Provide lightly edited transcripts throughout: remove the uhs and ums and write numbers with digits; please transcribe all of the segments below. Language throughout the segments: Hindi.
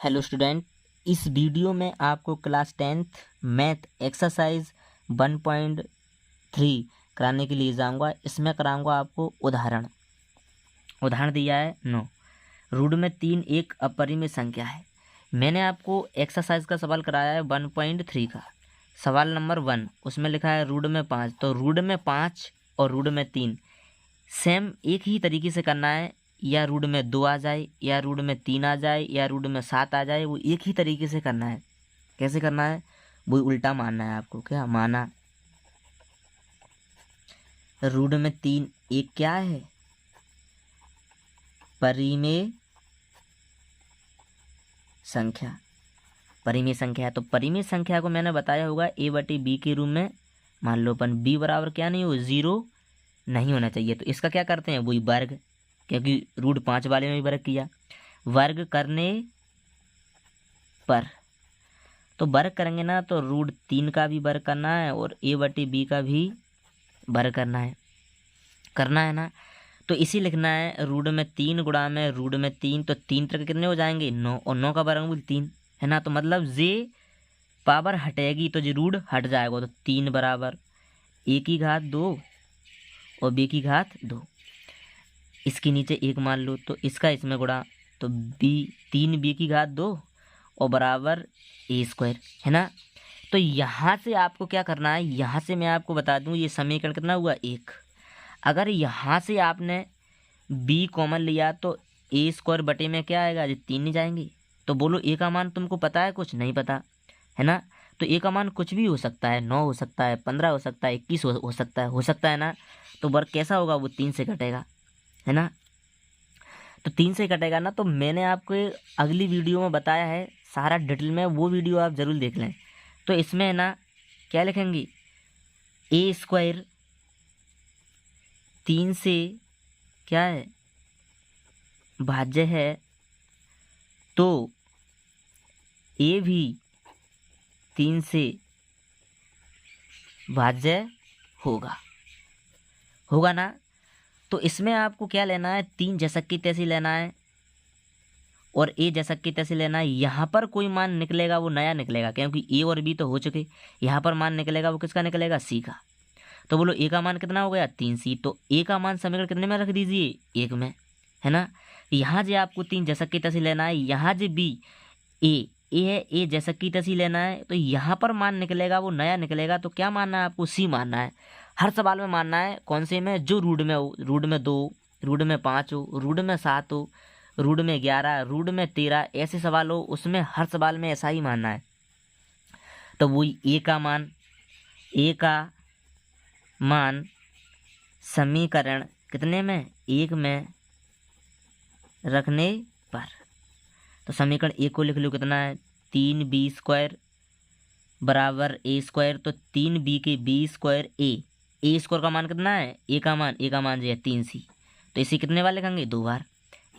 हेलो स्टूडेंट, इस वीडियो में आपको क्लास 10th मैथ एक्सरसाइज 1.3 कराने के लिए जाऊंगा। इसमें कराऊंगा आपको उदाहरण दिया है 9। रूट में 3 एक अपरिमेय संख्या है। मैंने आपको एक्सरसाइज का सवाल कराया है 1.3 का। सवाल नंबर 1 उसमें लिखा है रूट में 5। तो रूट में 5 और रूट में 3 सेम एक ही तरीके से करना है, या रूट में 2 आ जाए, या रूट में 3 आ जाए, या रूट में 7 आ जाए, वो एक ही तरीके से करना है। कैसे करना है? वो उल्टा मानना है आपको। क्या माना? रूट में 3 एक क्या है? परिमेय संख्या। परिमेय संख्या है। तो परिमेय संख्या को मैंने बताया होगा a/b के रूप में मान लो अपन b बराबर क्या नहीं हो, 0 नहीं होना चाहिए। तो इसका क्या करते हैं, वही वर्ग, क्योंकि रूट 5 वाले में भी वर्ग किया। वर्ग करने पर तो वर्ग करेंगे ना, तो रूट 3 का भी वर्ग करना है और a/b का भी वर्ग करना है ना। तो इसी लिखना है रूट में 3 गुणा में रूट में 3। तो 3 तक कितने हो जाएंगे? 9, और 9 का वर्गमूल 3 है ना। तो मतलब जे पावर हटेगी तो जे रूट हट जाएगा। तो 3 बराबर a की घात 2 और b की घात 2। इसके नीचे 1 मान लो, तो इसका इसमें गुणा, तो 3b की घात 2 और बराबर a² है ना। तो यहाँ से आपको क्या करना है, यहाँ से मैं आपको बता दूँ ये समीकरण कितना हुआ, 1। अगर यहाँ से आपने b कॉमन लिया तो a² बटे में क्या आएगा, ये 3 नहीं जाएंगे। तो बोलो a का मान तुमको पता है? कुछ नहीं पता है ना। तो a का मान कुछ भी हो सकता है, 9 हो सकता है, 15 हो सकता है, 21 हो सकता है ना। तो वर्ग कैसा होगा, वो 3 से कटेगा है ना। तो 3 से कटेगा ना। तो मैंने आपको अगली वीडियो में बताया है सारा डिटेल में, वो वीडियो आप ज़रूर देख लें। तो इसमें है ना क्या लिखेंगे, a² 3 से क्या है, भाज्य है, तो a भी 3 से भाज्य होगा ना। तो इसमें आपको क्या लेना है, 3 जैसक की तैसी लेना है और a जैसक की तैसी लेना है। यहाँ पर कोई मान निकलेगा वो नया निकलेगा, क्योंकि a और b तो हो चुके। यहाँ पर मान निकलेगा वो किसका निकलेगा, c का। तो बोलो a का मान कितना हो गया, 3c। तो a का मान समीकरण कितने में रख दीजिए, 1 में है ना। यहाँ जो आपको 3 जैसक की तैसी लेना है, यहाँ जो b a है, a जैसक की तैसी लेना है। तो यहाँ पर मान निकलेगा वो नया निकलेगा। तो क्या मानना है आपको, c मानना है। हर सवाल में मानना है कौन से में, जो रूट में हो। रूट में 2, रूट में 5 हो, रूट में 7 हो, रूट में 11, रूट में 13, ऐसे सवाल हो, उसमें हर सवाल में ऐसा ही मानना है। तो वही a का मान समीकरण कितने में, 1 में रखने पर। तो समीकरण 1 को लिख लो, कितना है, 3b² बराबर a²। तो 3b के b² a² का मान कितना है, a का मान जो है 3c। तो इसे कितने बार लिखेंगे, 2 बार।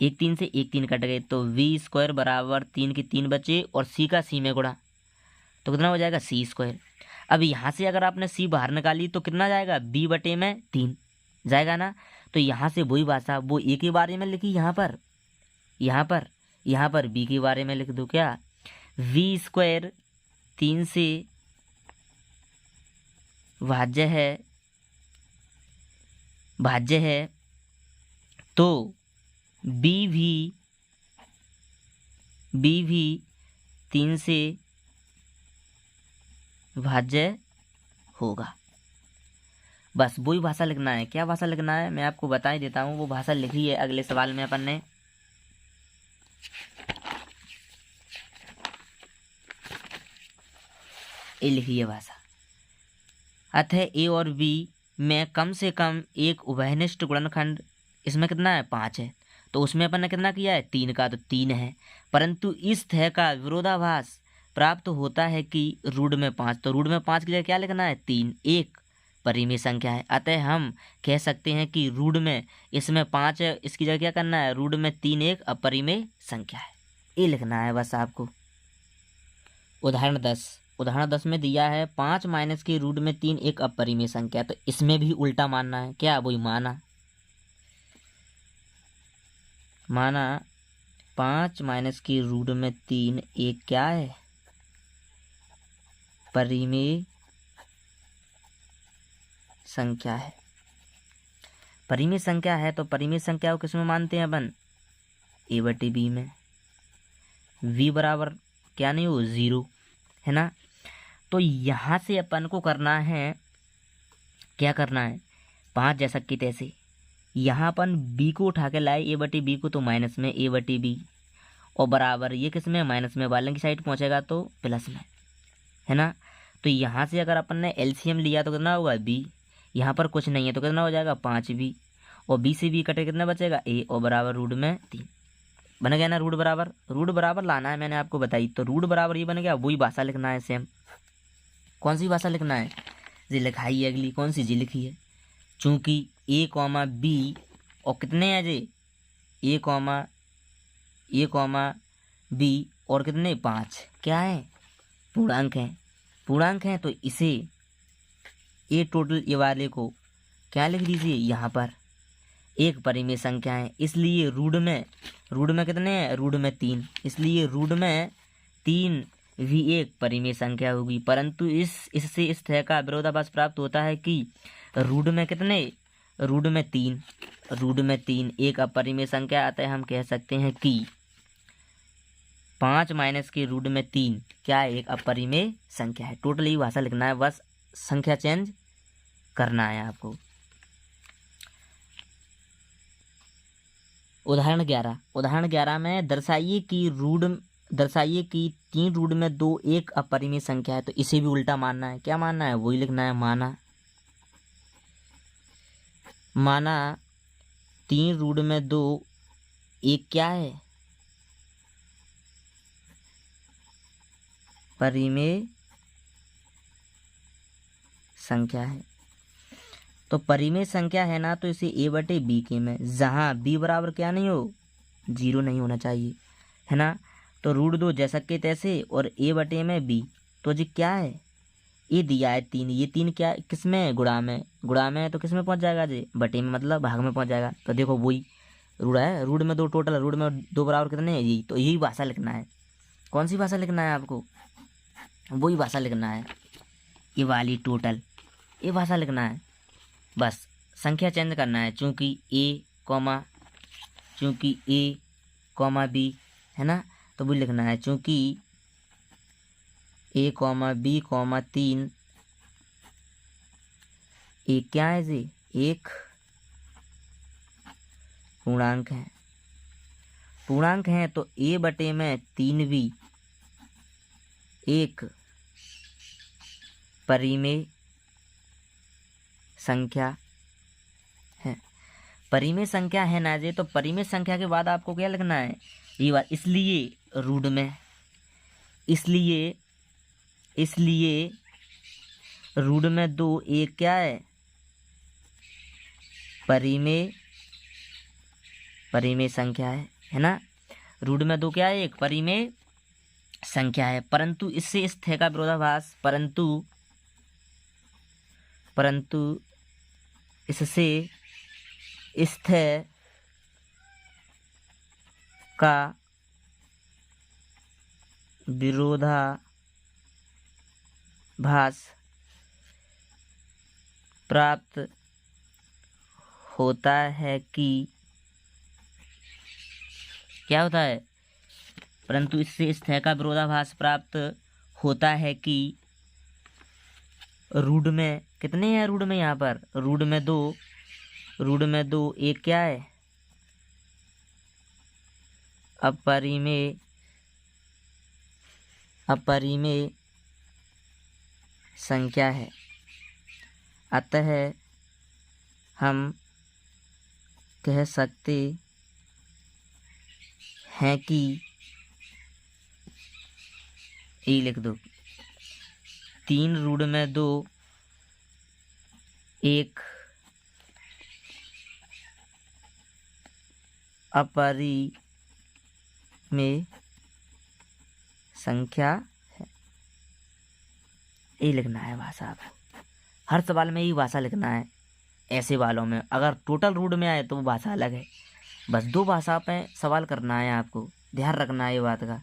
1 3 से 1 3 कट गए, तो v² बराबर 3 के 3 बचे और c का c में गुणा, तो कितना हो जाएगा, c²। अब यहाँ से अगर आपने c बाहर निकाली तो कितना जाएगा, b बटे में 3 जाएगा ना। तो यहाँ से वही भाषा वो a के बारे में लिखी, यहाँ पर b के बारे में लिख दो। क्या, v² 3 से भाज्य है, तो b भी 3 से भाज्य होगा। बस वही भाषा लिखना है। क्या भाषा लिखना है, मैं आपको बता ही देता हूँ। वो भाषा लिखी है अगले सवाल में अपन ने। ये लिखी है भाषा, अतः a और b में कम से कम एक उभयनिष्ठ गुणनखंड, इसमें कितना है, 5 है। तो उसमें अपन ने कितना किया है, 3 का, तो 3 है। परंतु इस तरह का विरोधाभास प्राप्त होता है कि रूट में 5। तो रूट में 5 की जगह क्या लिखना है, 3 एक परिमेय संख्या है। अतः हम कह सकते हैं कि रूट में इसमें 5 है, इसकी जगह क्या करना है, रूट में 3 एक अपरिमेय संख्या है। ये लिखना है बस आपको। उदाहरण 10 में दिया है 5 माइनस के रूट में 3 एक अपरिमेय संख्या। तो इसमें भी उल्टा मानना है। क्या, वही माना 5 माइनस की रूट में 3 एक क्या है, परिमेय संख्या है। परिमेय संख्या है तो परिमेय संख्या को किसमें मानते हैं अपन, a/b में। v बराबर क्या नहीं हो, 0, है ना। तो यहाँ से अपन को करना है, क्या करना है, 5 जैसा कि तैसे यहाँ अपन b को उठा के लाए a/b को, तो माइनस में a/b, और बराबर ये किस में, माइनस में, वाले की साइड पहुँचेगा तो प्लस में, है ना। तो यहाँ से अगर अपन ने एलसीएम लिया तो कितना होगा, b, यहाँ पर कुछ नहीं है तो कितना हो जाएगा, 5b, और b से b कटे कितना बचेगा, a, और बराबर रूट में 3 बन गया ना। रूट बराबर लाना है, मैंने आपको बताई। तो रूट बराबर ये बन गया, वही भाषा लिखना है सेम। कौन सी भाषा लिखना है, जी लिखाई है अगली, कौन सी जी लिखी है, चूँकि a, b और कितने हैं जी, a, b और कितने, 5 क्या है, पूर्णांक हैं। तो इसे ए टोटल ये वाले को क्या लिख दीजिए, यहाँ पर एक परिमेय संख्या है, इसलिए रूट में कितने हैं, रूट में 3, इसलिए रूट में 3 भी एक परिमेय संख्या होगी। परंतु इससे इस तरह का विरोधाभास प्राप्त होता है कि रूट में कितने, रूट में 3 एक अपरिमेय संख्या, अतः हम कह सकते हैं कि 5 माइनस के रूट में 3 क्या है, एक अपरिमेय संख्या है। टोटल ही भाषा लिखना है, बस संख्या चेंज करना है आपको। उदाहरण 11 में दर्शाइए कि 3 रूट में 2 एक अपरिमेय संख्या है। तो इसे भी उल्टा मानना है, क्या मानना है, वही लिखना है, माना 3 रूट में 2 एक क्या है, परिमेय संख्या है। तो परिमेय संख्या है ना, तो इसे a/b के में, जहाँ b बराबर क्या नहीं हो, 0 नहीं होना चाहिए, है ना। तो रूट 2 जैसा के तैसे, और a/b में b, तो जी क्या है, ये दिया है 3, ये 3 क्या किस में, गुणा में, तो किस में पहुँच जाएगा जी, बटे में, मतलब भाग में पहुँच जाएगा। तो देखो वही रूट है, रूट में 2 टोटल, रूट में 2 बराबर कितने हैं, यही। तो यही भाषा लिखना है। कौन सी भाषा लिखना है आपको, वही भाषा लिखना है, ये वाली टोटल, ये भाषा लिखना है। बस संख्या चेंज करना है, चूँकि a, b है ना, तो वो लिखना है, चूँकि a, b, 3 एक क्या है जी, एक पूर्णांक है। तो a/में 3 भी एक परिमेय संख्या है। परिमेय संख्या है ना जी, तो परिमेय संख्या के बाद आपको क्या लिखना है, ये बात। इसलिए रूट में, इसलिए रूट में 2 एक क्या है, परिमेय संख्या है ना। रूट में 2 क्या है, एक परिमेय संख्या है। परंतु इससे इस थे का विरोधाभास, परंतु इससे इस थे का विरोधाभास प्राप्त होता है कि, क्या होता है, परंतु इससे इस तरह का विरोधाभास प्राप्त होता है कि रूट में कितने हैं, रूट में यहाँ पर रूट में दो एक क्या है, अपरिमेय संख्या है। अतः हम कह सकते हैं कि, ये लिख दो, 3 रूट में 2 एक अपरिमेय संख्या है। यही लिखना है भाषा आपको, हर सवाल में यही भाषा लिखना है। ऐसे वालों में अगर टोटल रूट में आए तो वो भाषा अलग है, बस 2 भाषा पे सवाल करना है आपको। ध्यान रखना है ये बात का।